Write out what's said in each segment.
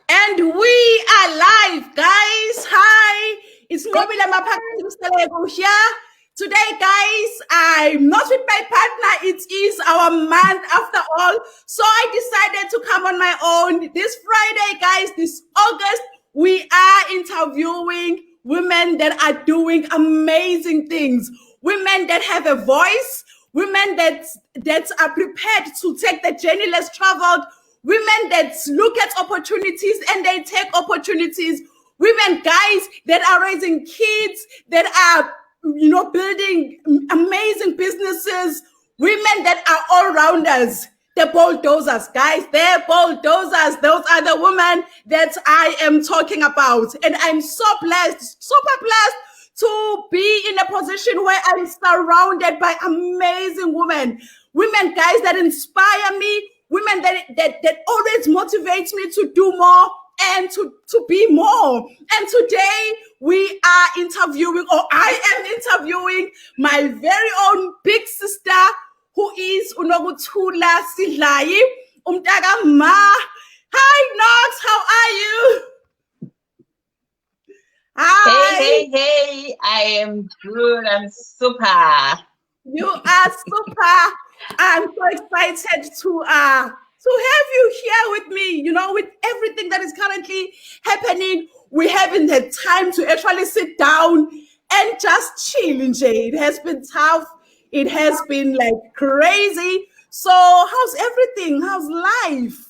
And we are live, guys. Hi, it's Nqobile here. Today, guys, I'm not with my partner. It is our month after all. So I decided to come on my own. This Friday, guys, this August, we are interviewing women that are doing amazing things. Women that have a voice. Women that are prepared to take the journey less traveled. Women that look at opportunities and they take opportunities. Women, guys, that are raising kids, that are, building amazing businesses. Women that are all-rounders. The bulldozers, guys. They're bulldozers. Those are the women that I am talking about. And I'm so blessed, super blessed to be in a position where I'm surrounded by amazing women. Women, guys, that inspire me. Women that always motivates me to do more and to be more. And today we are interviewing, or I am interviewing, my very own big sister, who is Nokuthula Sidlayi, Umtaka Ma. Hi, Nox, how are you? Hi. Hey, I am good. I'm super. You are super. I'm so excited to have you here with me. With everything that is currently happening, we haven't had time to actually sit down and just chill in Jay. It has been tough. It has been like crazy. So how's everything? How's life?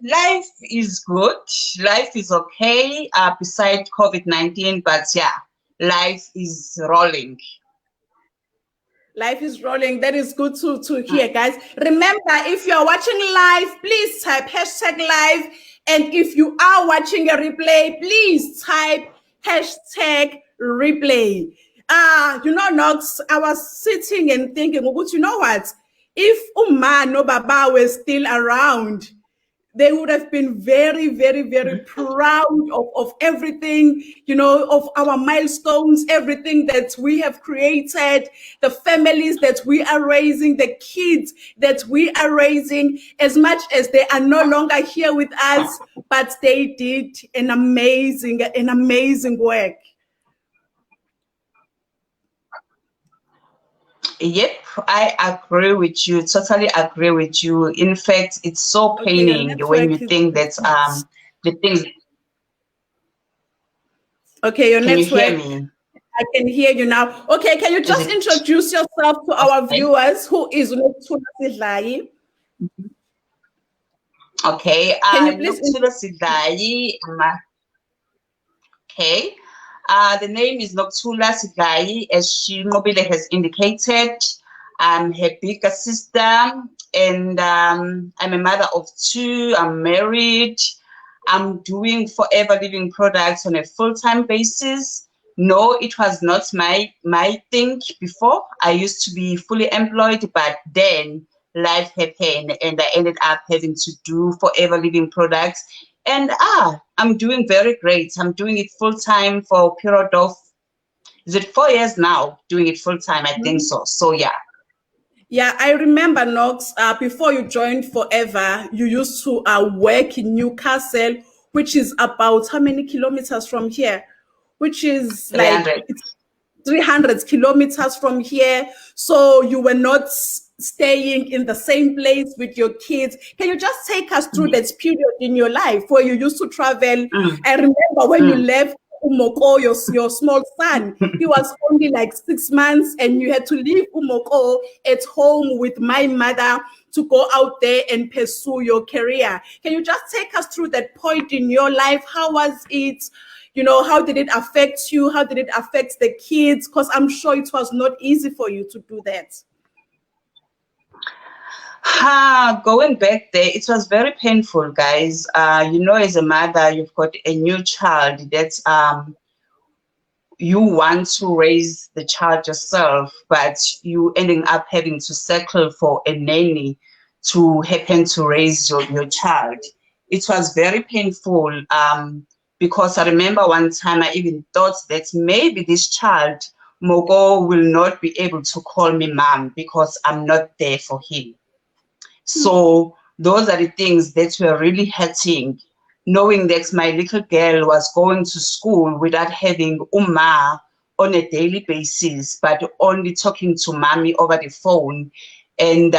Life is good. Life is okay. Besides COVID-19, but yeah, life is rolling. Life is rolling. That is good to hear, guys. Remember, if you're watching live, please type #live. And if you are watching a replay, please type #replay. Nox, I was sitting and thinking, well, you know what? If Uma no Baba were still around, they would have been very, very, very proud of everything, of our milestones, everything that we have created, the families that we are raising, the kids that we are raising, as much as they are no longer here with us, but they did an amazing work. Yep, I agree with you. Totally agree with you. In fact, it's so paining when you think that the things. Okay, your network. Can you hear me? I can hear you now. Okay, can you just introduce yourself to our viewers? Who is Nokuthula Sidlayi? Okay, Nokuthula Sidlayi. Okay. The name is Nokuthula Sidlayi, as Nqobile has indicated. I'm her bigger sister, and I'm a mother of 2. I'm married. I'm doing Forever Living products on a full-time basis. No, it was not my thing before. I used to be fully employed, but then life happened, and I ended up having to do Forever Living products. And I'm doing very great. I'm doing it full time for a period of, is it 4 years now? Doing it full time, I think so. So yeah. Yeah, I remember, Nox, before you joined Forever, you used to work in Newcastle, which is about how many kilometers from here? Which is 300. like 300 kilometers from here. So you were not staying in the same place with your kids. Can you just take us through that period in your life where you used to travel? I remember when you left Umoko, your small son, he was only like 6 months, and you had to leave Umoko at home with my mother to go out there and pursue your career. Can you just take us through that point in your life? How was it? How did it affect you? How did it affect the kids? Because I'm sure it was not easy for you to do that. Going back there, it was very painful, guys. As a mother, you've got a new child that you want to raise the child yourself, but you ending up having to settle for a nanny to happen to raise your child. It was very painful because I remember one time I even thought that maybe this child, Mogo, will not be able to call me mom because I'm not there for him. So those are the things that were really hurting, knowing that my little girl was going to school without having Uma on a daily basis, but only talking to mommy over the phone, and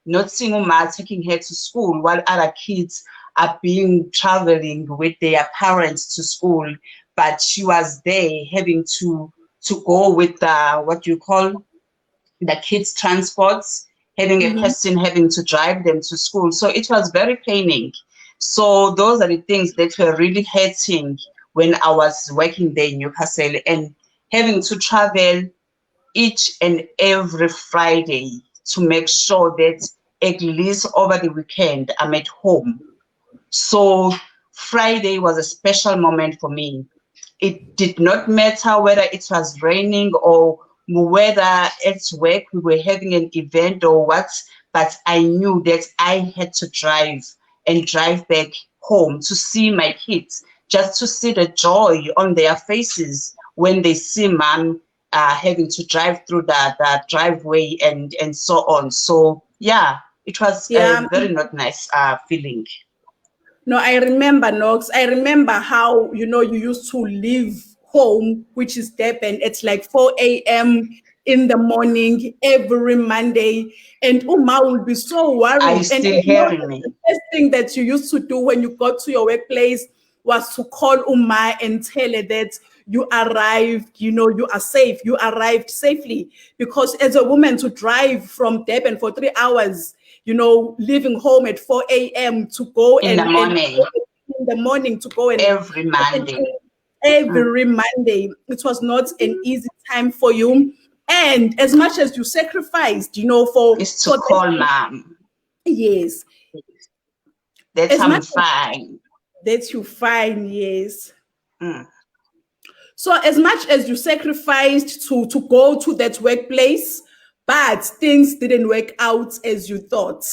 not seeing Uma taking her to school while other kids are being traveling with their parents to school, but she was there having to go with what you call the kids' transports, having a Mm-hmm. person having to drive them to school. So it was very paining. So those are the things that were really hurting when I was working there in Newcastle, and having to travel each and every Friday to make sure that at least over the weekend I'm at home. So Friday was a special moment for me. It did not matter whether it was raining or whether at work we were having an event or what, but I knew that I had to drive and drive back home to see my kids, just to see the joy on their faces when they see mom having to drive through the driveway and so on. So yeah, it was a Yeah. very not nice feeling. No, I remember, Knox. I remember how, you used to leave home, which is Durban, at like 4 a.m. in the morning every Monday. And Uma would be so Are you worried. And I still know hearing that me? the first thing that you used to do when you got to your workplace was to call Uma and tell her that you arrived, you are safe, you arrived safely. Because as a woman to drive from Durban for 3 hours, leaving home at 4 a.m. to go In the and morning, in the morning to go and every Monday. every Monday. It was not an easy time for you. And as much as you sacrificed, Is to for call that, mom yes, that as I'm much as fine. that you find, yes. Mm. So as much as you sacrificed to go to that workplace, but things didn't work out as you thought.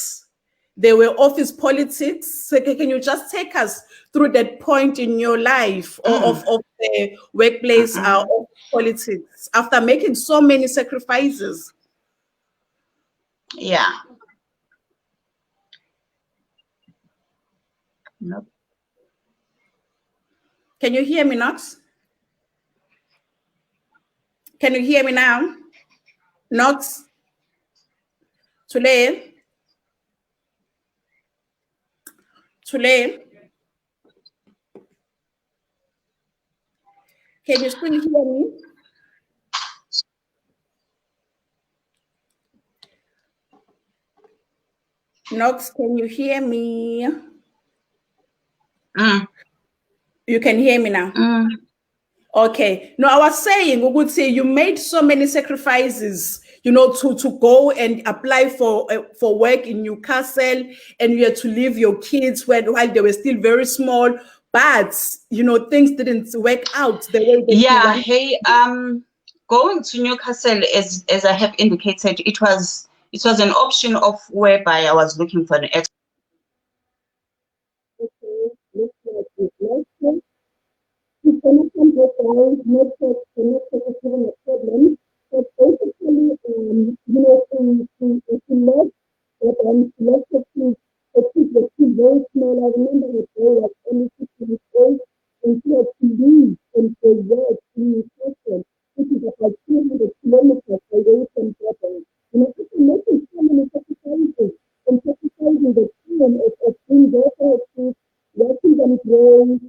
There were office politics. So can you just take us through that point in your life Mm. of the workplace Mm-mm. office politics after making so many sacrifices? Yeah. Nope. Can you hear me, Knox? Can you hear me now? Knox? Tule? Tule? Can you still hear me? Knox, can you hear me? Mm. You can hear me now. Mm. Okay. No, I was saying, we would say you made so many sacrifices, to go and apply for work in Newcastle, and you had to leave your kids while they were still very small. But things didn't work out the way that you Yeah. wanted. Hey, going to Newcastle, as I have indicated, it was an option of whereby I was looking for an The connection profiles network is even a problem. But basically, to let let the kids were still very small. I remember the boy was only 6 years old, and she had to leave and go there to nutrition, which is about 200 kilometers away from Durban. It's making so many sacrifices and sacrificing the children of being there for her kids, watching them grow.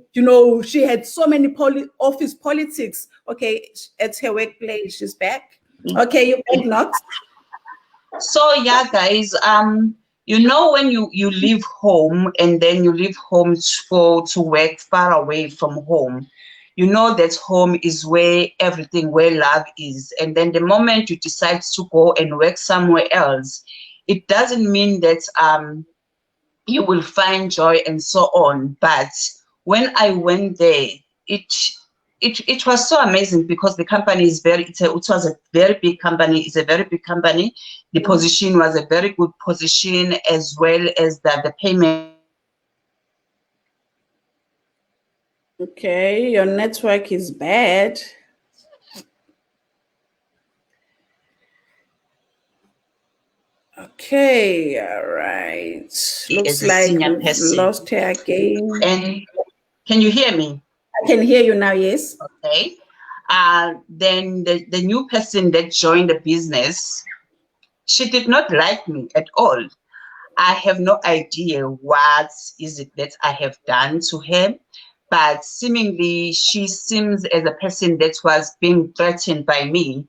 She had so many office politics. Okay, at her workplace, she's back. Okay, you back not? So yeah, guys, when you leave home and then you leave home to work far away from home, you know that home is where love is. And then the moment you decide to go and work somewhere else, it doesn't mean that you will find joy and so on. But when I went there, it it was so amazing because the company it was a very big company. It's a very big company. The position was a very good position, as well as that the payment. Okay, your network is bad. Okay, all right. Looks as a like senior we've person. lost her again. And can you hear me? I can hear you now, yes. Okay. Then the new person that joined the business, she did not like me at all. I have no idea what is it that I have done to her, but seemingly she seems as a person that was being threatened by me.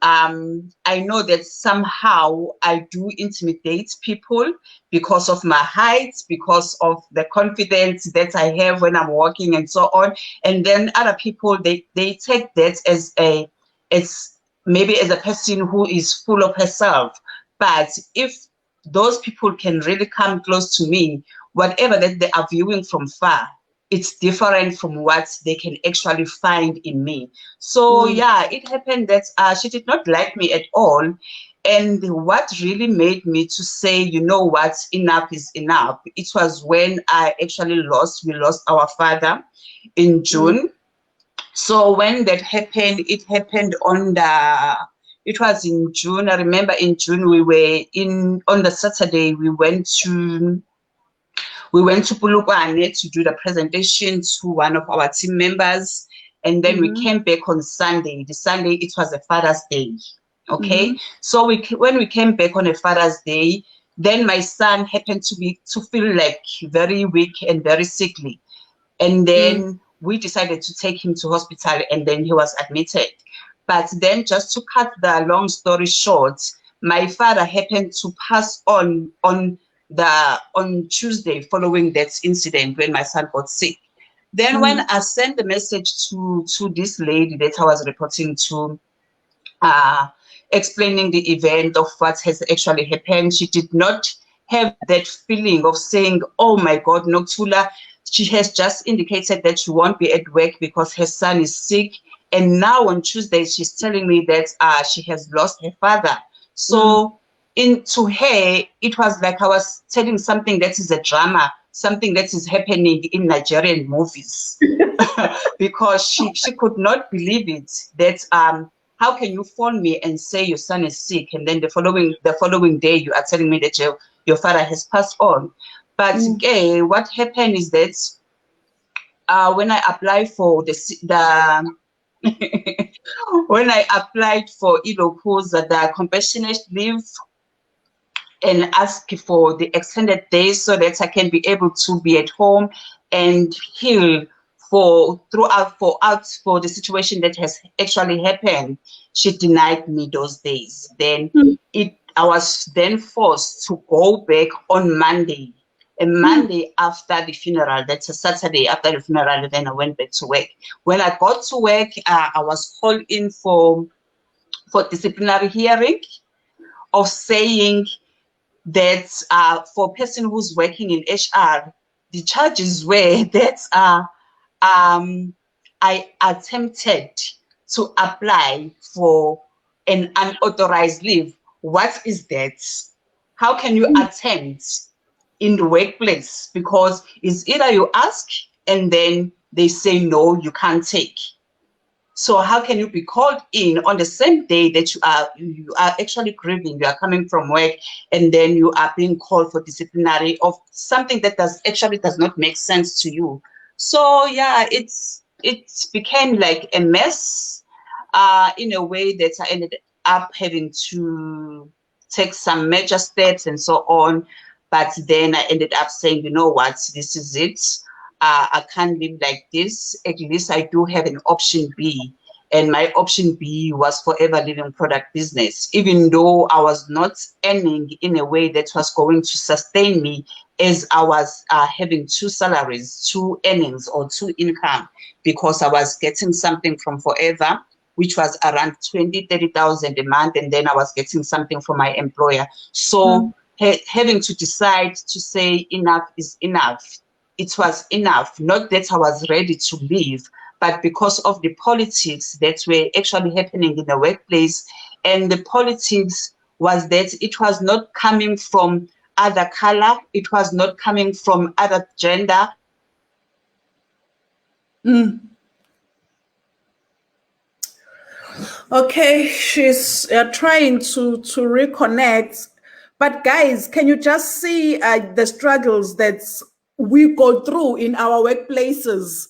I know that somehow I do intimidate people because of my height, because of the confidence that I have when I'm walking and so on. And then other people, they take that as maybe as a person who is full of herself. But if those people can really come close to me, whatever that they are viewing from far, it's different from what they can actually find in me. So yeah, it happened that she did not like me at all. And what really made me to say, you know what, enough is enough, it was when we lost our father in June. So when that happened, it happened it was in June. I remember in June on the Saturday, we went to Polokwane to do the presentation to one of our team members. And then we came back on Sunday. The Sunday, it was a Father's Day. Okay. So when we came back on a Father's Day, then my son happened to feel like very weak and very sickly. And then we decided to take him to hospital, and then he was admitted. But then, just to cut the long story short, my father happened to pass on Tuesday following that incident when my son got sick. Then when I sent the message to this lady that I was reporting to, explaining the event of what has actually happened, she did not have that feeling of saying, oh my God, Nokuthula, she has just indicated that she won't be at work because her son is sick. And now on Tuesday, she's telling me that she has lost her father. So to her, it was like I was telling something that is a drama, something that is happening in Nigerian movies. Because she could not believe it, that how can you phone me and say your son is sick, and then the following day you are telling me that your father has passed on. But what happened is that when I applied for the when I applied for the compassionate leave, and ask for the extended days so that I can be able to be at home and heal for the situation that has actually happened, she denied me those days. Then I was then forced to go back on Monday. And Monday after the funeral, that's a Saturday after the funeral, then I went back to work. When I got to work, I was called in for disciplinary hearing of saying that for a person who's working in HR, the charges were that I attempted to apply for an unauthorized leave. What is that? How can you attempt in the workplace? Because it's either you ask and then they say, no, you can't take. So how can you be called in on the same day that you are actually grieving, you are coming from work, and then you are being called for disciplinary of something that does not make sense to you? So yeah, it became like a mess in a way that I ended up having to take some major steps and so on. But then I ended up saying, you know what, this is it. I can't live like this. At least I do have an option B. And my option B was forever living product business, even though I was not earning in a way that was going to sustain me, as I was having two salaries, two earnings or two income, because I was getting something from forever, which was around 30,000 a month. And then I was getting something from my employer. So having to decide to say enough is enough. It was enough, not that I was ready to leave, but because of the politics that were actually happening in the workplace. And the politics was that it was not coming from other color, it was not coming from other gender. Okay, she's trying to reconnect, But guys, can you just see the struggles that we go through in our workplaces?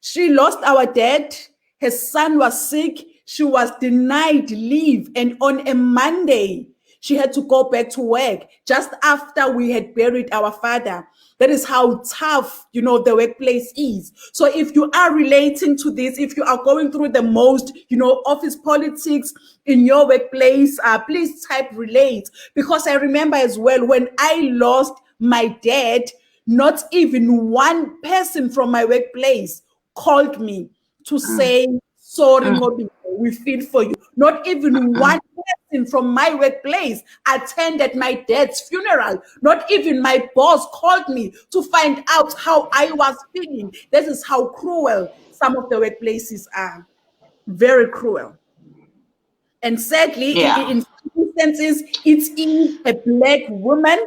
She lost our dad. Her son was sick. She was denied leave. And on a Monday, she had to go back to work just after we had buried our father. That is how tough, the workplace is. So if you are relating to this, if you are going through the most, office politics in your workplace, please type relate. Because I remember as well when I lost my dad, not even one person from my workplace called me to say, sorry, Nqobile, we feel for you. Not even one person from my workplace attended my dad's funeral. Not even my boss called me to find out how I was feeling. This is how cruel some of the workplaces are. Very cruel. And sadly, Yeah. in some instances, it is a black woman,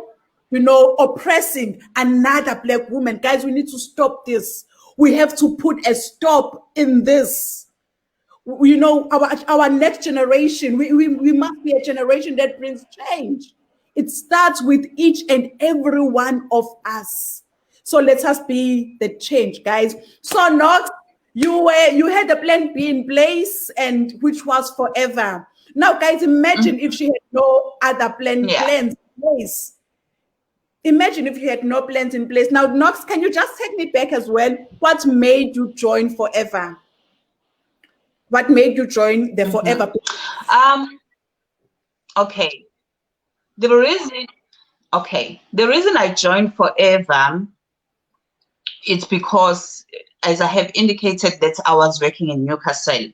oppressing another black woman. Guys, we need to stop this. We have to put a stop in this. Our next generation, we must be a generation that brings change. It starts with each and every one of us. So let us be the change, guys. So Nox, you had a plan B in place, and which was forever. Now, guys, imagine if she had no other plans in place. Imagine if you had no plans in place. Now, Nox, can you just take me back as well? What made you join Forever? What made you join the Forever? Okay. The reason I joined Forever, it's because, as I have indicated, that I was working in Newcastle.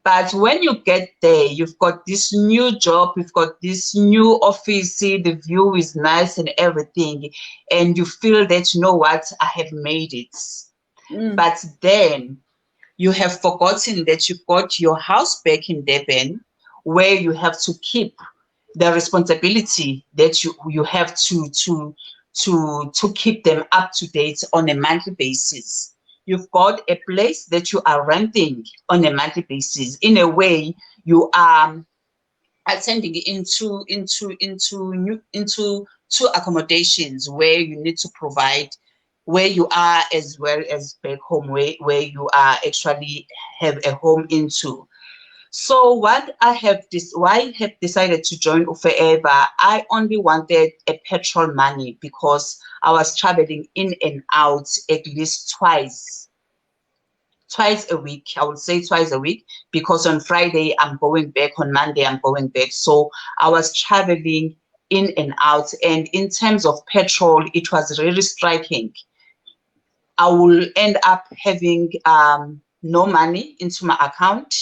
But when you get there, you've got this new job, you've got this new office, the view is nice and everything, and you feel that, you know what, I have made it. But then you have forgotten that you've got your house back in Durban, where you have to keep the responsibility that you have to keep them up to date on a monthly basis. You've got a place that you are renting on a monthly basis. In a way, you are attending into two accommodations where you need to provide where you are, as well as back home where you are actually have a home into. So why I have decided to join Forever, I only wanted a petrol money because I was traveling in and out at least twice a week. I would say twice a week, because on Friday I'm going back, on Monday I'm going back. So I was traveling in and out, and in terms of petrol, it was really striking. I will end up having no money into my account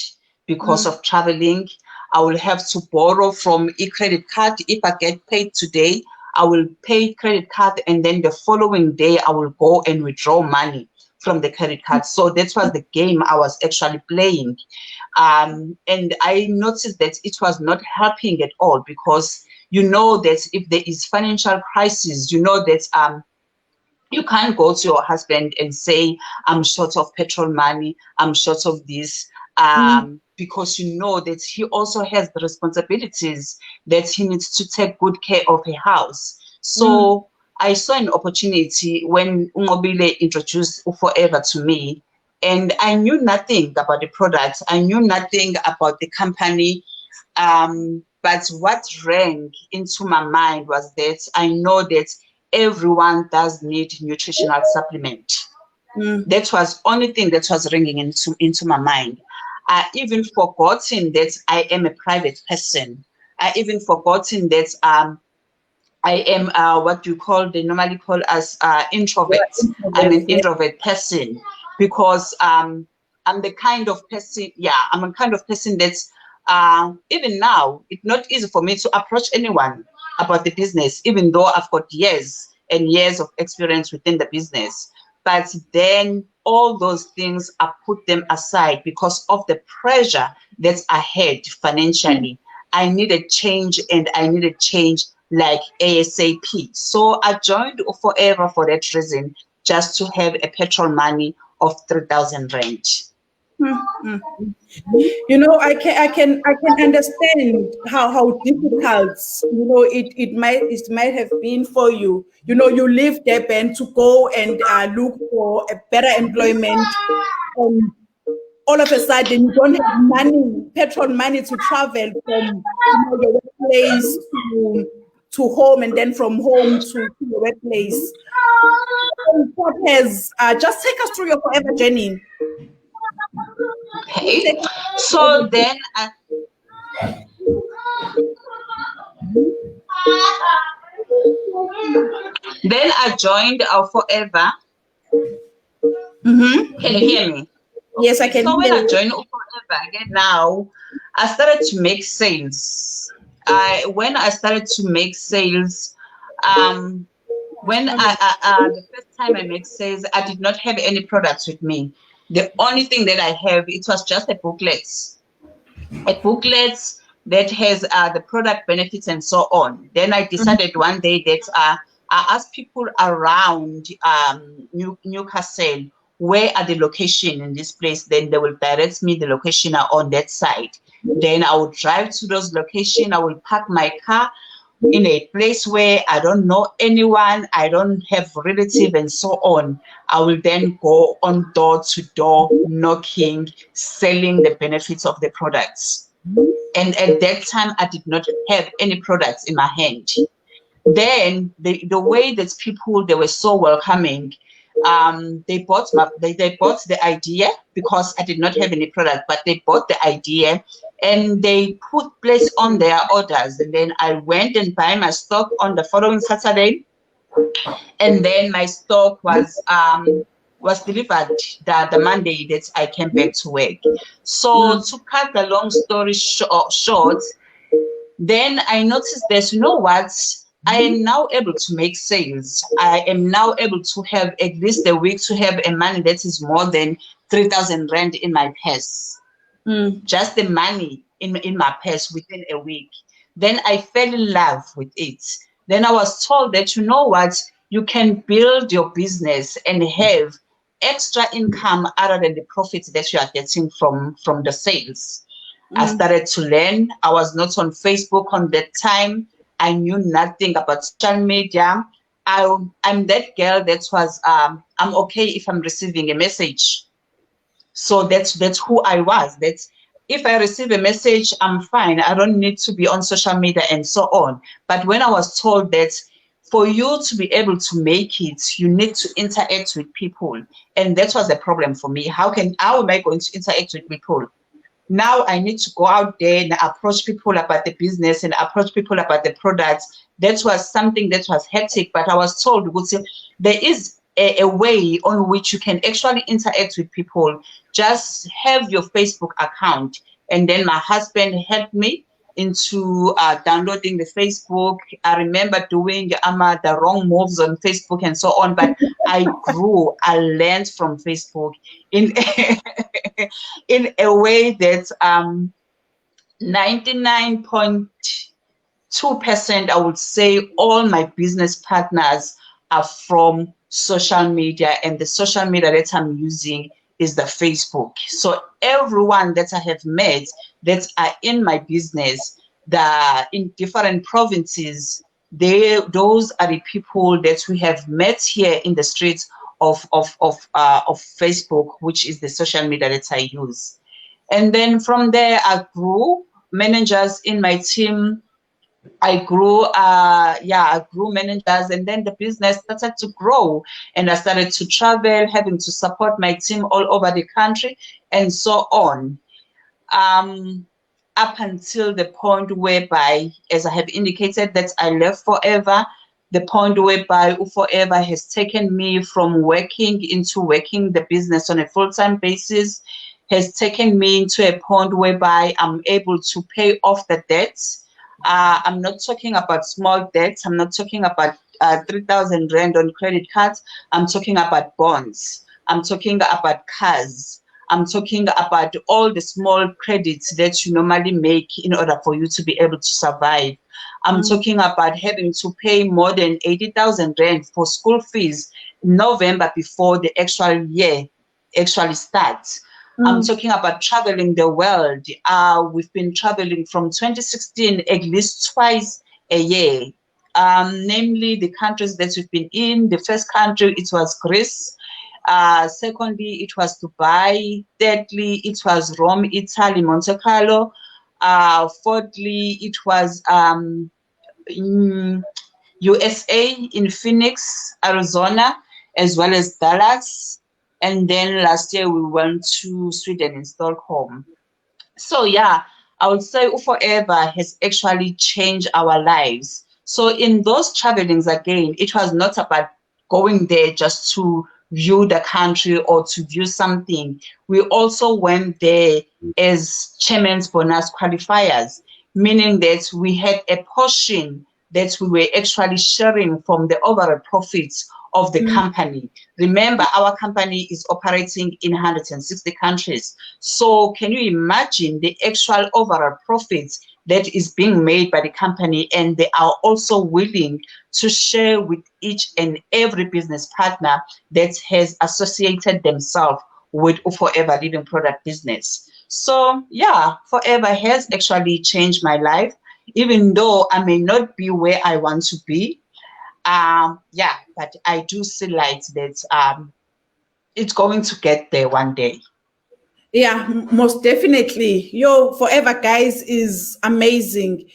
because of traveling. I will have to borrow from a credit card. If I get paid today, I will pay credit card, and then the following day I will go and withdraw money from the credit card. So that was the game I was actually playing. And I noticed that it was not helping at all, because you know that if there is financial crisis, you know that you can't go to your husband and say, I'm short of petrol money, I'm short of this, because you know that he also has the responsibilities that he needs to take good care of a house. So I saw an opportunity when Nqobile introduced Forever to me, and I knew nothing about the product. I knew nothing about the company. But what rang into my mind was that I know that everyone does need nutritional supplement. That was only thing that was ringing into my mind. I even forgotten that I am a private person. I even forgotten that I am what they normally call as introverts. I'm an introvert person, because I'm the kind of person, I'm a kind of person that's even now, it's not easy for me to approach anyone about the business, even though I've got years and years of experience within the business. But then all those things, I put them aside because of the pressure that I had financially. I needed change, and I needed change like ASAP. So I joined Forever for that reason, just to have a petrol money of 3,000 rand. You know, I can understand how difficult, you know, it might have been for you. You know, you leave Durban to go and look for a better employment, and all of a sudden you don't have money, petrol money to travel from, you know, your workplace to home, and then from home to your workplace. So what has just take us through your forever journey. Okay. Take us So through then I joined our Forever. Can you hear me? Yes, I Okay. can So when hear I you. joined Forever again now, I started to make sales. When I started to make sales, um, when the first time I made sales, I did not have any products with me. The only thing that I have, it was just a booklet that has the product benefits and so on. Then I decided one day that I asked people around Newcastle, where are the location in this place? Then they will direct me the location are on that side. Then I will drive to those location. I will park my car in a place where I don't know anyone, I don't have relative and so on. I will then go on door to door knocking, selling the benefits of the products. And at that time, I did not have any products in my hand. Then the way that people, they were so welcoming. They bought the idea because I did not have any product, but they bought the idea and they put place on their orders. And then I went and buy my stock on the following Saturday, and then my stock was delivered the Monday that I came back to work. So to cut the long story short, then I noticed that, you know what, I am now able to make sales. I am now able to have at least a week to have a money that is more than 3,000 rand in my purse. Just the money in my purse within a week. Then I fell in love with it. Then I was told that, you know what, you can build your business and have extra income other than the profits that you are getting from the sales. I started to learn. I was not on Facebook on that time. I knew nothing about social media. I'm that girl that was I'm okay if I'm receiving a message. So that's who I was. That's if I receive a message, I'm fine. I don't need to be on social media and so on. But when I was told that for you to be able to make it, you need to interact with people, and that was a problem for me. How am I going to interact with people? Now I need to go out there and approach people about the business and approach people about the products. That was something that was hectic, but I was told there is a way on which you can actually interact with people. Just have your Facebook account. And then my husband helped me into downloading the Facebook. I remember doing the wrong moves on Facebook and so on, but I grew. I learned from Facebook in in a way that 99.2%, I would say, all my business partners are from social media, and the social media that I'm using is the Facebook. So everyone that I have met that are in my business, that in different provinces, those are the people that we have met here in the streets of Facebook, which is the social media that I use. And then from there, I grew managers in my team. I grew managers, and then the business started to grow, and I started to travel, having to support my team all over the country and so on. Up until the point whereby, as I have indicated, that I left Forever, the point whereby Forever has taken me from working into working the business on a full-time basis, has taken me into a point whereby I'm able to pay off the debts. I'm not talking about small debts. I'm not talking about 3,000 rand on credit cards. I'm talking about bonds. I'm talking about cars. I'm talking about all the small credits that you normally make in order for you to be able to survive. I'm talking about having to pay more than 80,000 rand for school fees November before the actual year actually starts. I'm talking about traveling the world. We've been traveling from 2016 at least twice a year. Namely, the countries that we've been in. The first country, it was Greece. Secondly, it was Dubai. Thirdly, it was Rome, Italy, Monte Carlo. Fourthly, it was in USA, in Phoenix, Arizona, as well as Dallas. And then last year we went to Sweden in Stockholm. So yeah, I would say Forever has actually changed our lives. So in those travelings again, it was not about going there just to view the country or to view something. We also went there as chairman's bonus qualifiers, meaning that we had a portion that we were actually sharing from the overall profits of the company. Remember, our company is operating in 160 countries. So can you imagine the actual overall profits that is being made by the company, and they are also willing to share with each and every business partner that has associated themselves with Forever Living Product business. So yeah, Forever has actually changed my life, even though I may not be where I want to be. Yeah, but I do see light that it's going to get there one day. Yeah, most definitely. Yo, Forever guys is amazing.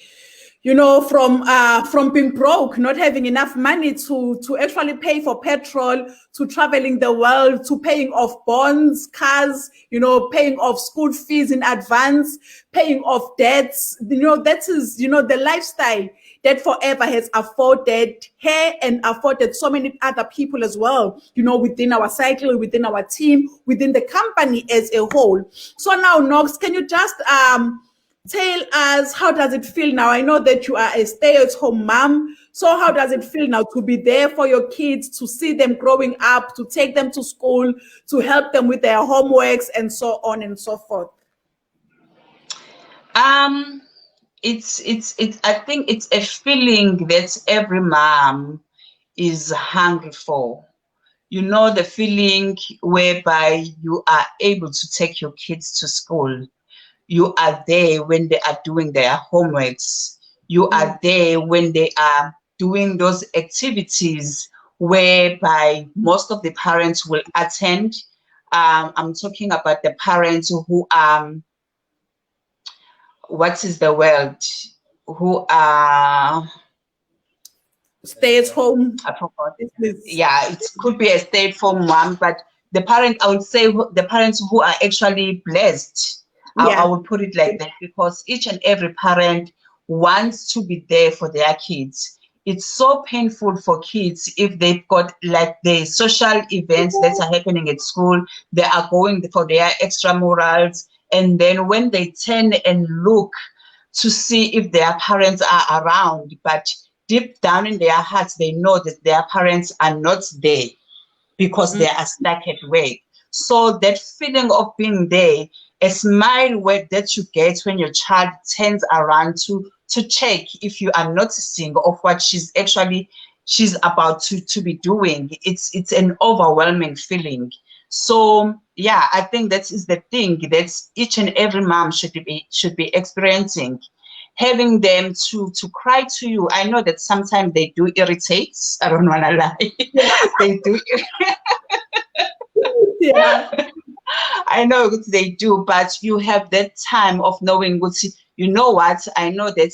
You know, from being broke, not having enough money to actually pay for petrol, to traveling the world, to paying off bonds, cars, you know, paying off school fees in advance, paying off debts. You know, that is, you know, the lifestyle that Forever has afforded her and afforded so many other people as well, you know, within our cycle, within our team, within the company as a whole. So now, Knox, can you just tell us, how does it feel now? I know that you are a stay-at-home mom. So how does it feel now to be there for your kids, to see them growing up, to take them to school, to help them with their homeworks and so on and so forth? It's I think it's a feeling that every mom is hungry for. You know, the feeling whereby you are able to take your kids to school. You are there when they are doing their homeworks. You are there when they are doing those activities whereby most of the parents will attend. I'm talking about the parents who what is the word? Who are Stay-at-home. I forgot. Yeah, it could be a stay-at-home mom, but the parent, I would say, the parents who are actually blessed. I would put it like that, because each and every parent wants to be there for their kids. It's so painful for kids if they've got like the social events that are happening at school, they are going for their extramurals, and then when they turn and look to see if their parents are around, but deep down in their hearts, they know that their parents are not there because they are stuck at work. So that feeling of being there, a smile that you get when your child turns around to check if you are noticing of what she's about to be doing, it's an overwhelming feeling. So yeah, I think that is the thing that each and every mom should be experiencing. Having them to cry to you. I know that sometimes they do irritate. I don't want to lie. They do. Yeah. I know they do, but you have that time of knowing, you know what? I know that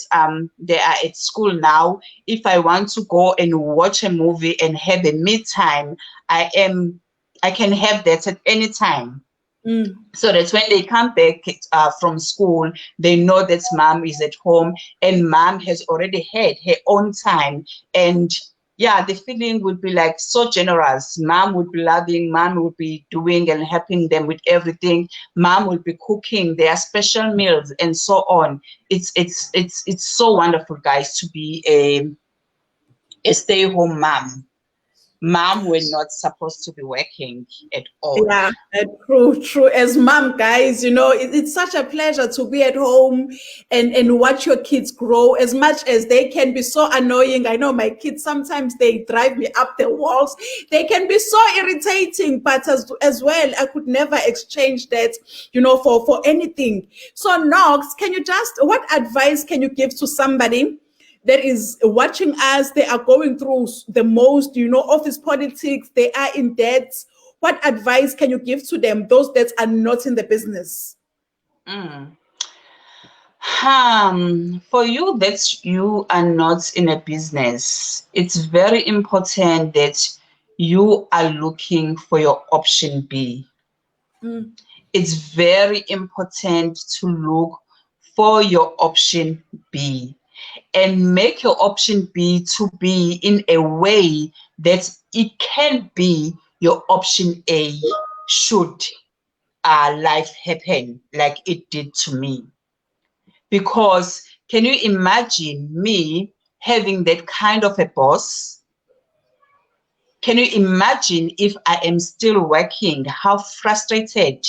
they are at school now. If I want to go and watch a movie and have a me time, I can have that at any time. So that when they come back from school, they know that mom is at home and mom has already had her own time. And yeah, the feeling would be like so generous. Mom would be loving, mom would be doing and helping them with everything. Mom would be cooking their special meals and so on. It's so wonderful, guys, to be a stay-at-home mom. Mom, we're not supposed to be working at all. Yeah, true. As mom, guys, it's such a pleasure to be at home and watch your kids grow. As much as they can be so annoying, I know my kids sometimes they drive me up the walls. They can be so irritating, but as well, I could never exchange that, for anything. So, Knox, what advice can you give to somebody that is watching us? They are going through the most, office politics, they are in debt. What advice can you give to them, those that are not in the business? Mm. For you that you are not in a business, it's very important that you are looking for your option B. It's very important to look for your option B and make your option B to be in a way that it can be your option A should life happen like it did to me. Because can you imagine me having that kind of a boss? Can you imagine if I am still working, how frustrated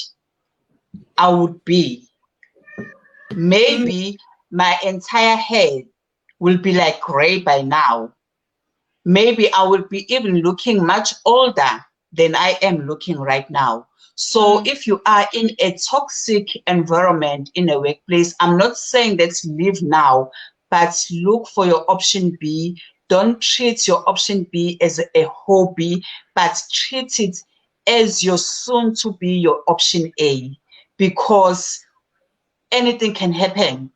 I would be? Maybe my entire head will be like gray by now. Maybe I will be even looking much older than I am looking right now. So if you are in a toxic environment in a workplace, I'm not saying that leave now, but look for your option B. Don't treat your option B as a hobby, but treat it as your soon to be your option A, because anything can happen.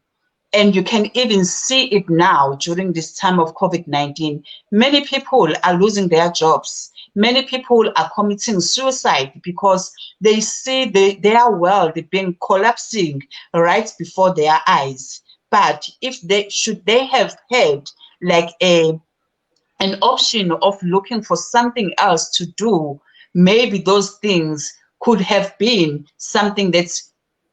And you can even see it now during this time of COVID-19. Many people are losing their jobs. Many people are committing suicide because they see their world being collapsing right before their eyes. But if they have had like an option of looking for something else to do, maybe those things could have been something that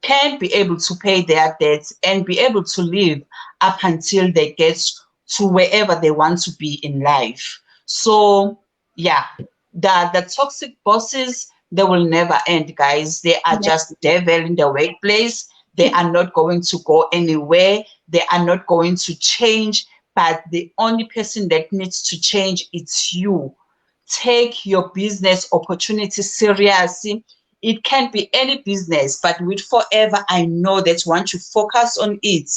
can be able to pay their debts and be able to live up until they get to wherever they want to be in life. So yeah, the toxic bosses, they will never end, guys. They are just devil in the workplace. They are not going to go anywhere. They are not going to change. But the only person that needs to change, it's you. Take your business opportunity seriously. It can be any business, but with Forever, I know that once you focus on it,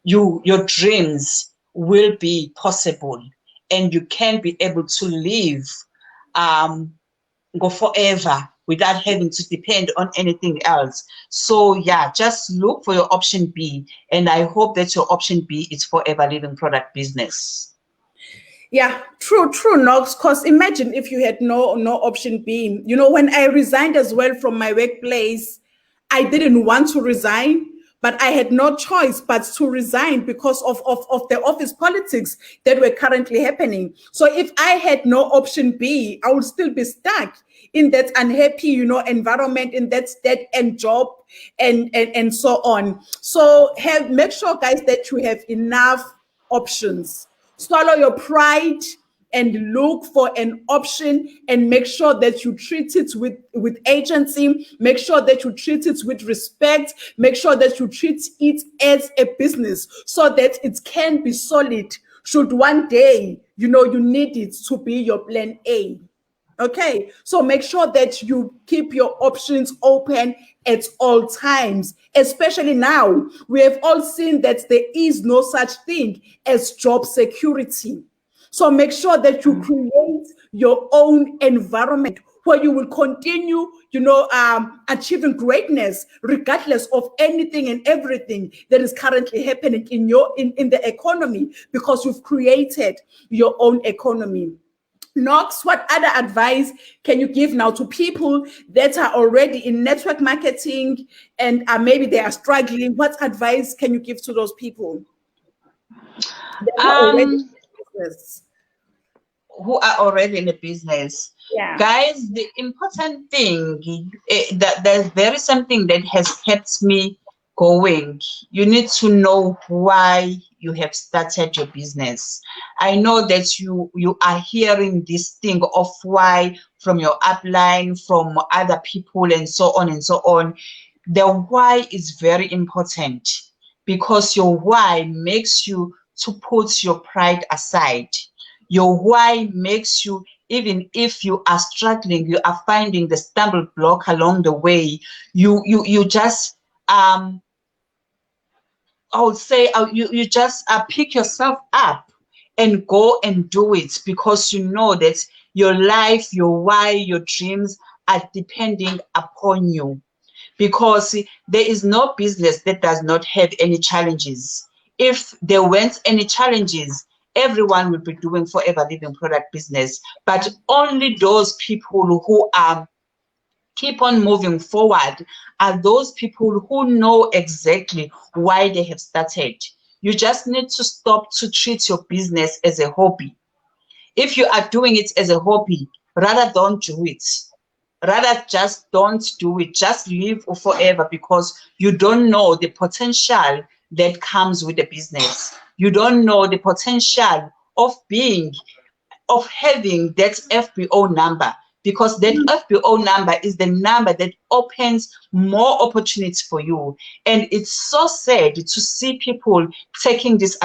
your dreams will be possible, and you can be able to live go forever without having to depend on anything else. So yeah, just look for your option B, and I hope that your option B is Forever Living Product Business. Yeah, true, Knox. Because imagine if you had no option B. When I resigned as well from my workplace, I didn't want to resign, but I had no choice but to resign because of the office politics that were currently happening. So if I had no option B, I would still be stuck in that unhappy, environment, in that dead end job, and so on. So make sure, guys, that you have enough options. Swallow your pride and look for an option, and make sure that you treat it with agency. Make sure that you treat it with respect. Make sure that you treat it as a business so that it can be solid should one day you need it to be your plan A. Okay, so make sure that you keep your options open at all times, especially now. We have all seen that there is no such thing as job security. So make sure that you create your own environment where you will continue, achieving greatness regardless of anything and everything that is currently happening in the economy, because you've created your own economy. Knox, what other advice can you give now to people that are already in network marketing and maybe they are struggling? What advice can you give to those people that are already in business? Who are already in the business? Yeah. Guys, the important thing, that there's very something that has kept me going. You need to know why you have started your business. I know that you are hearing this thing of why from your upline, from other people, and so on and so on. The why is very important, because your why makes you to put your pride aside. Your why makes you, even if you are struggling, you are finding the stumble block along the way, you just I would say you just pick yourself up and go and do it, because you know that your life, your why, your dreams are depending upon you. Because there is no business that does not have any challenges. If there weren't any challenges, everyone would be doing forever living product business. But only those people who are keep on moving forward are those people who know exactly why they have started. You just need to stop to treat your business as a hobby. If you are doing it as a hobby, rather don't do it. Rather just don't do it. Just live forever, because you don't know the potential that comes with the business. You don't know the potential of having that FBO number, because that FBO number is the number that opens more opportunities for you. And it's so sad to see people taking this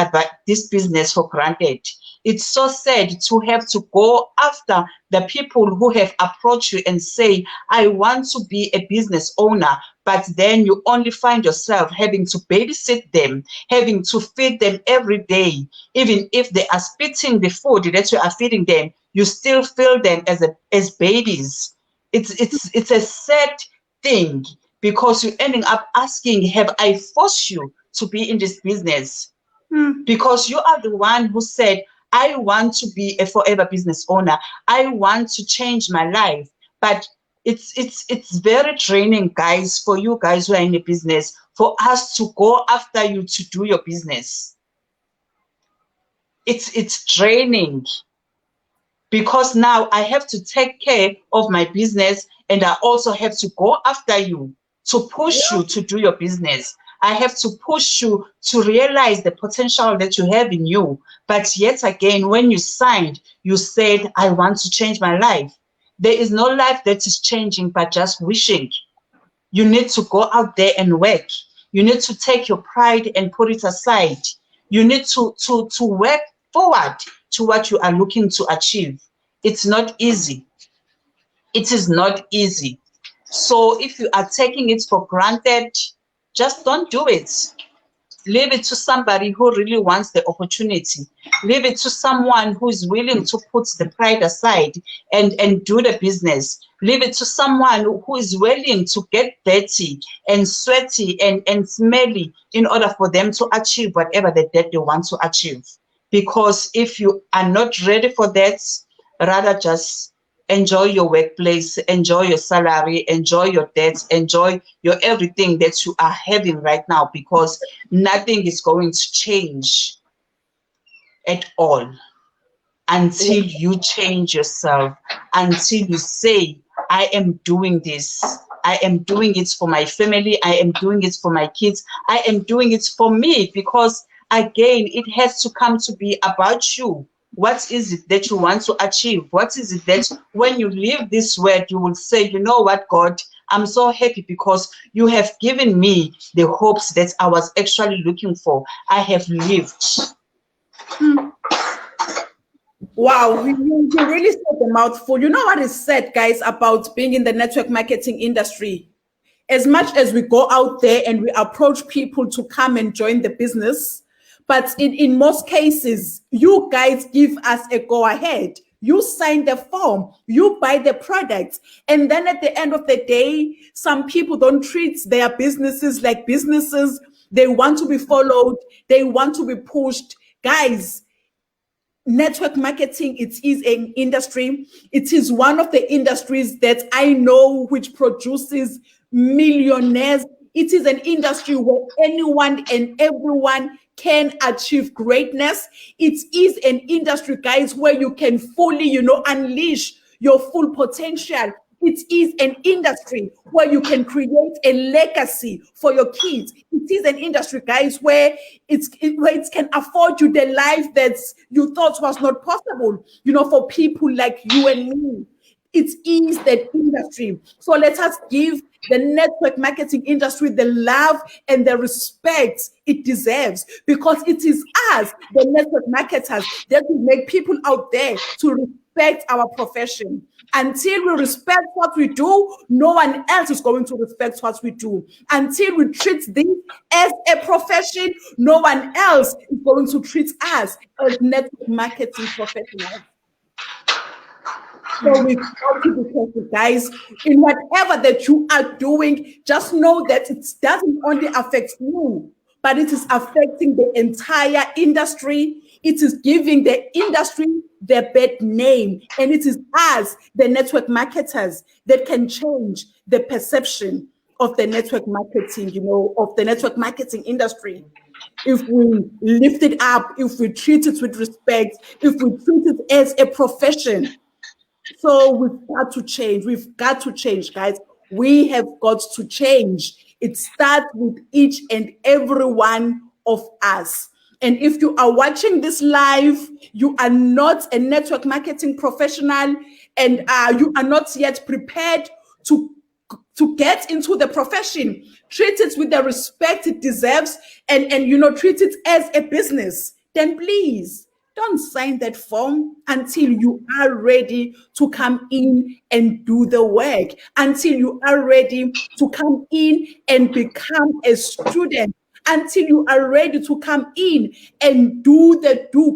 business for granted. It's so sad to have to go after the people who have approached you and say, I want to be a business owner, but then you only find yourself having to babysit them, having to feed them every day. Even if they are spitting the food that you are feeding them, you still feel them as babies. It's a sad thing, because you're ending up asking, have I forced you to be in this business? Because you are the one who said, I want to be a forever business owner. I want to change my life. But it's very draining, guys, for you guys who are in the business, for us to go after you to do your business. It's draining, because now I have to take care of my business, and I also have to go after you to push you to do your business. I have to push you to realize the potential that you have in you. But yet again, when you signed, you said, I want to change my life. There is no life that is changing by just wishing. You need to go out there and work. You need to take your pride and put it aside. You need to work forward to what you are looking to achieve. It's not easy. It is not easy. So if you are taking it for granted, just don't do it. Leave it to somebody who really wants the opportunity. Leave it to someone who is willing to put the pride aside and do the business. Leave it to someone who is willing to get dirty and sweaty and smelly in order for them to achieve whatever that they want to achieve. Because if you are not ready for that, rather just enjoy your workplace, enjoy your salary, enjoy your debts, enjoy your everything that you are having right now, because nothing is going to change at all until you change yourself, until you say, I am doing this. I am doing it for my family. I am doing it for my kids. I am doing it for me, because again, it has to come to be about you. What is it that you want to achieve? What is it that when you leave this world, you will say, you know what, God, I'm so happy because you have given me the hopes that I was actually looking for. I have lived. Wow, you really said a mouthful. You know what is said, guys, about being in the network marketing industry? As much as we go out there and we approach people to come and join the business, but in most cases, you guys give us a go ahead. You sign the form, you buy the product. And then at the end of the day, some people don't treat their businesses like businesses. They want to be followed. They want to be pushed. Guys, network marketing, it is an industry. It is one of the industries that I know which produces millionaires. It is an industry where anyone and everyone can achieve greatness. It is an industry, guys, where you can fully, unleash your full potential, It is an industry where you can create a legacy for your kids. It is an industry, guys, where where it can afford you the life that you thought was not possible, for people like you and me. It is that industry. So let us give the network marketing industry the love and the respect it deserves, because it is us, the network marketers, that will make people out there to respect our profession. Until we respect what we do, no one else is going to respect what we do. Until we treat this as a profession, no one else is going to treat us as network marketing professionals. So we've got to be careful, guys. In whatever that you are doing, just know that it doesn't only affect you, but it is affecting the entire industry. It is giving the industry their bad name. And it is us, the network marketers, that can change the perception of the network marketing, of the network marketing industry. If we lift it up, if we treat it with respect, if we treat it as a profession. So we've got to change. We've got to change, guys. We have got to change. It starts with each and every one of us. And if you are watching this live, you are not a network marketing professional, and you are not yet prepared to get into the profession, treat it with the respect it deserves, and treat it as a business, then please don't sign that form until you are ready to come in and do the work, until you are ready to come in and become a student, until you are ready to come in and do,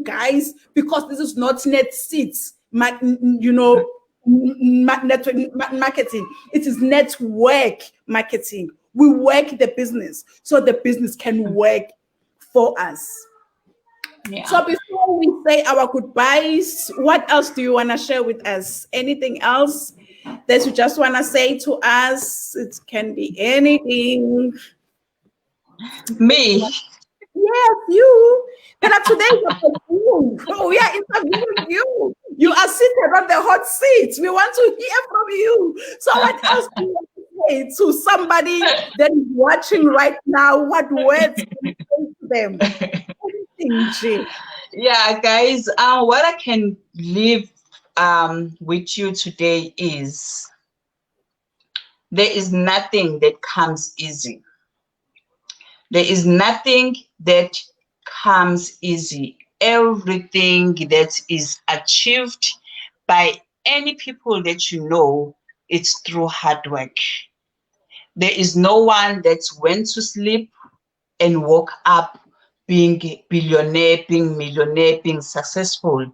guys, because this is not net seats, network marketing. It is network marketing. We work the business so the business can work for us. Yeah. So before we say our goodbyes, what else do you want to share with us? Anything else that you just want to say to us? It can be anything. Me? Yes, you. Today we are interviewing you. You are seated on the hot seat. We want to hear from you. So what else do you want to say to somebody that is watching right now? What words can you say to them? Yeah, guys, what I can leave with you today is there is nothing that comes easy. There is nothing that comes easy. Everything that is achieved by any people that you know, it's through hard work. There is no one that went to sleep and woke up being billionaire, being millionaire, being successful.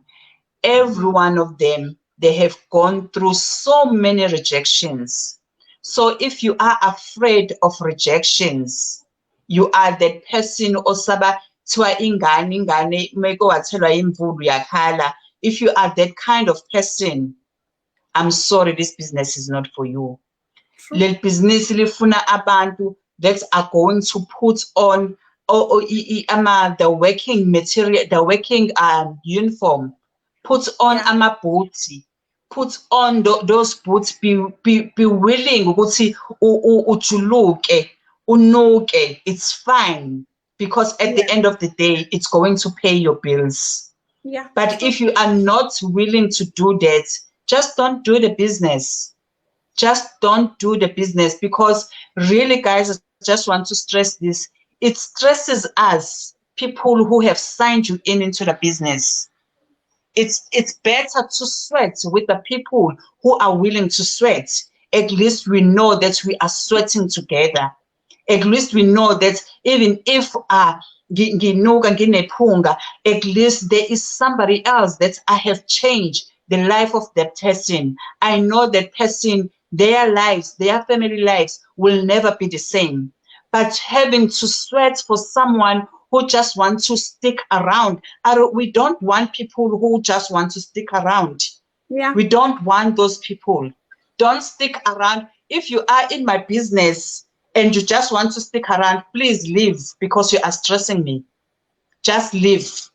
Every one of them, they have gone through so many rejections. So if you are afraid of rejections, you are that person osaba twa ingane meko wathelwa imvulu yakhala. If you are that kind of person, I'm sorry, this business is not for you. Le business lifuna abantu that are going to put on the working material, the working uniform, put on boots, put on those boots, be willing ukuthi ujuluke, unuke. It's fine, because at the end of the day, it's going to pay your bills. Yeah. But if you are not willing to do that, just don't do the business. Just don't do the business, because really, guys, I just want to stress this. It stresses us, people who have signed you into the business. It's better to sweat with the people who are willing to sweat. At least we know that we are sweating together. At least we know that even if at least there is somebody else that I have changed the life of that person. I know that person, their lives, their family lives will never be the same. But having to sweat for someone who just want to stick around, we don't want people who just want to stick around. Yeah. We don't want those people. Don't stick around. If you are in my business and you just want to stick around, please leave, because you are stressing me. Just leave.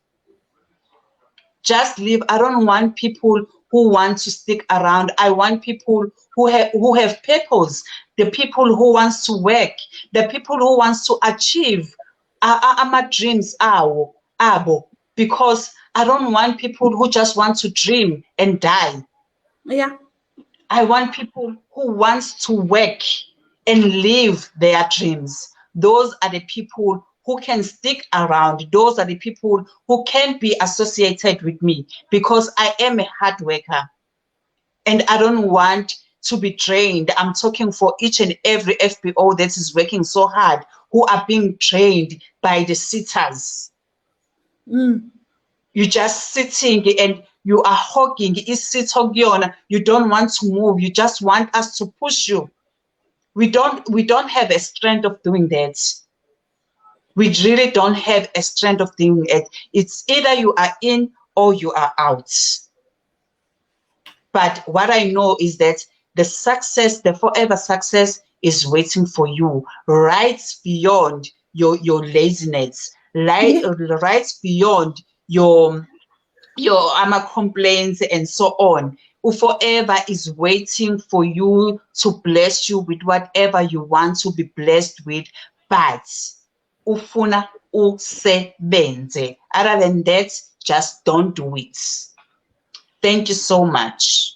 Just leave. I don't want people who want to stick around. I want people who have purpose, the people who wants to work, the people who wants to achieve my dreams abo, because I don't want people who just want to dream and die. Yeah. I want people who wants to work and live their dreams. Those are the people who can stick around. Those are the people who can be associated with me, because I am a hard worker and I don't want to be trained. I'm talking for each and every FBO that is working so hard, who are being trained by the sitters. You're just sitting and you are hogging. You don't want to move. You just want us to push you. We don't have a strength of doing that. We really don't have a strength of doing it. It's either you are in or you are out. But what I know is that the success, the forever success, is waiting for you right beyond your laziness, right beyond your complaints and so on. Forever is waiting for you to bless you with whatever you want to be blessed with, but ufuna usebenze. Other than that, just don't do it. Thank you so much.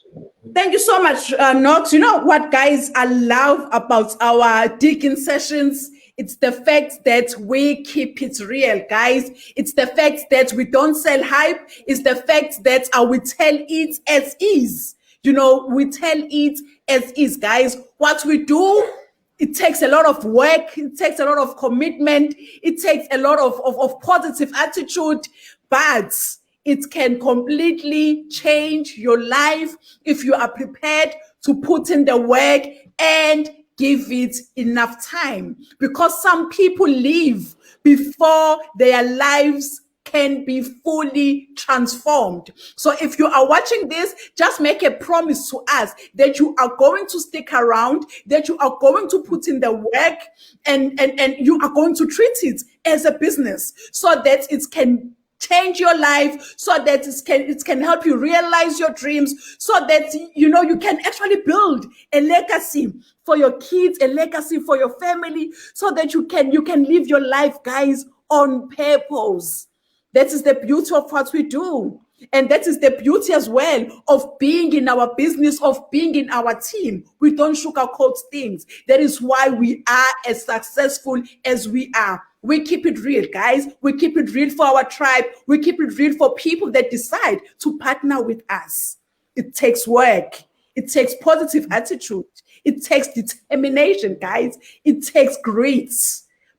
Thank you so much, Nox. You know what, guys, I love about our digging sessions? It's the fact that we keep it real, guys. It's the fact that we don't sell hype. It's the fact that we tell it as is. You know, we tell it as is, guys. What we do, it takes a lot of work. It takes a lot of commitment. It takes a lot of positive attitude, but it can completely change your life if you are prepared to put in the work and give it enough time. Because some people leave before their lives can be fully transformed. So if you are watching this, just make a promise to us that you are going to stick around, that you are going to put in the work, and you are going to treat it as a business so that it can change your life, so that it can help you realize your dreams, so that you can actually build a legacy for your kids, a legacy for your family, so that you can live your life, guys, on purpose. That is the beauty of what we do. And that is the beauty as well of being in our business, of being in our team. We don't sugarcoat things. That is why we are as successful as we are. We keep it real, guys. We keep it real for our tribe. We keep it real for people that decide to partner with us. It takes work. It takes positive attitude. It takes determination, guys. It takes grit.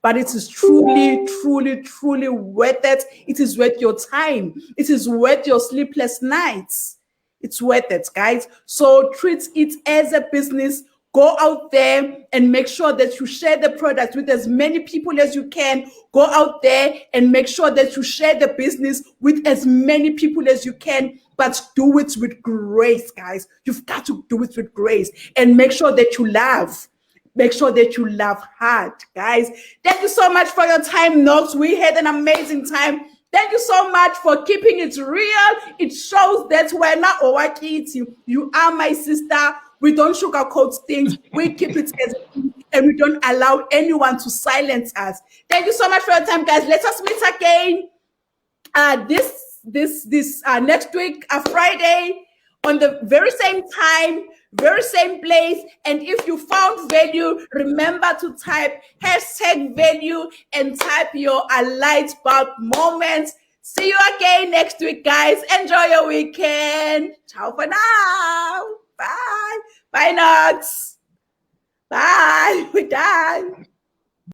But it is truly, truly, truly worth it. It is worth your time. It is worth your sleepless nights. It's worth it, guys. So treat it as a business. Go out there and make sure that you share the product with as many people as you can. Go out there and make sure that you share the business with as many people as you can. But do it with grace, guys. You've got to do it with grace. And make sure that you laugh. Make sure that you laugh hard, guys. Thank you so much for your time, Nox. We had an amazing time. Thank you so much for keeping it real. It shows that we're not Owakiti. You are my sister. We don't sugarcoat things. We keep it as and we don't allow anyone to silence us. Thank you so much for your time, guys. Let us meet again this next week, Friday, on the very same time, very same place. And if you found value, remember to type #value and type your light bulb moments. See you again next week, guys. Enjoy your weekend. Ciao for now. Bye. Bye, Nox. Bye. We're done.